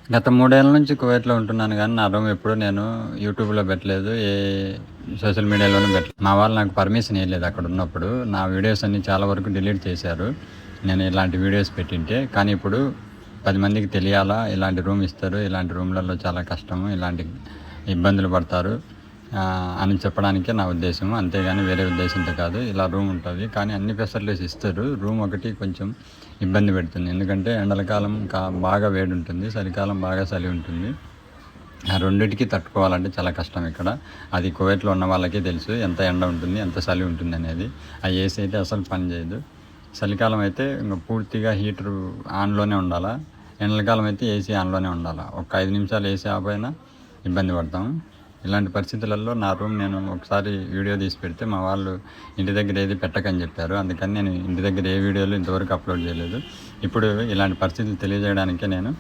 గత 3 ఏళ్ల నుంచి కువైట్‌లో ఉంటున్నాను గానీ, నా రూమ్ ఎప్పుడు నేను యూట్యూబ్‌లో పెట్టలేదు. సోషల్ మీడియాలోనూ పెట్టలేదు. మా వాళ్ళు నాకు పర్మిషన్ ఇయ్యలేదు అక్కడున్నప్పుడు. నా వీడియోస్ అన్నీ చాలా వరకు డిలీట్ చేశారు. నేను ఇలాంటి వీడియోస్ పెట్టింటే. కానీ ఇప్పుడు 10 మందికి తెలియాలా, ఇలాంటి రూమ్ ఇస్తారు, ఇలాంటి రూమ్‌లలో చాలా కష్టము, ఇలాంటి ఇబ్బందులు పడతారు అని చెప్పడానికే నా ఉద్దేశము. అంతేగాని వేరే ఉద్దేశంతో కాదు. ఇలా రూమ్ ఉంటది. కానీ అన్ని ఫెసిలిటీస్ ఇస్తారు. రూమ్ ఒకటి కొంచెం ఇబ్బంది పెడుతుంది. ఎందుకంటే ఎండలకాలం బాగా వేడి ఉంటుంది, చలికాలం బాగా చలి ఉంటుంది. ఆ రెండిటికి తట్టుకోవాలంటే చాలా కష్టం ఇక్కడ. అది కువైట్లో ఉన్న వాళ్ళకే తెలుసు ఎంత ఎండ ఉంటుంది, ఎంత చలి ఉంటుంది అనేది. ఆ ఏసీ అయితే అసలు పని చేయదు. చలికాలం అయితే ఇంక పూర్తిగా హీటరు ఆన్లోనే ఉండాలా. ఎండలకాలం అయితే ఏసీ ఆన్లోనే ఉండాలా. ఒక 5 నిమిషాలు ఏసీ ఆపైనా ఇబ్బంది పడతాము. ఇలాంటి పరిస్థితులలో నా రూమ్ నేను ఒకసారి వీడియో తీసి పెడితే మా వాళ్ళు ఇంటి దగ్గర ఏది పెట్టకని చెప్పారు. అందుకని నేను ఇంటి దగ్గర ఏ వీడియోలు ఇంతవరకు అప్లోడ్ చేయలేదు. ఇప్పుడు ఇలాంటి పరిస్థితులు తెలియజేయడానికే నేను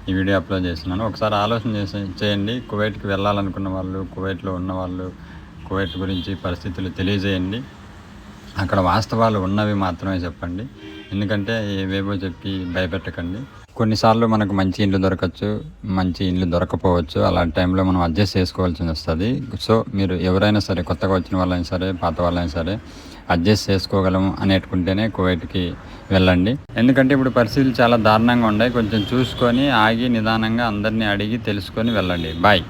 ఈ వీడియో అప్లోడ్ చేస్తున్నాను. ఒకసారి ఆలోచన చేయండి. కువైట్కి వెళ్ళాలనుకున్న వాళ్ళు, కువైట్లో ఉన్నవాళ్ళు, కువైట్ గురించి పరిస్థితులు తెలియజేయండి. అక్కడ వాస్తవాలు ఉన్నవి మాత్రమే చెప్పండి. ఎందుకంటే ఏవేవో చెప్పి భయపెట్టకండి. కొన్నిసార్లు మనకు మంచి ఇల్లు దొరకచ్చు, మంచి ఇల్లు దొరకపోవచ్చు. అలాంటి టైంలో మనం అడ్జస్ట్ చేసుకోవాల్సి వస్తుంది. సో మీరు ఎవరైనా సరే, కొత్తగా వచ్చిన వాళ్ళైనా సరే, పాత వాళ్ళైనా సరే, అడ్జస్ట్ చేసుకోగలము అనేటుకుంటేనే కువైట్కి వెళ్ళండి. ఎందుకంటే ఇప్పుడు పరిస్థితులు చాలా దారుణంగా ఉన్నాయి. కొంచెం చూసుకొని ఆగి నిదానంగా అందరినీ అడిగి తెలుసుకొని వెళ్ళండి. బాయ్.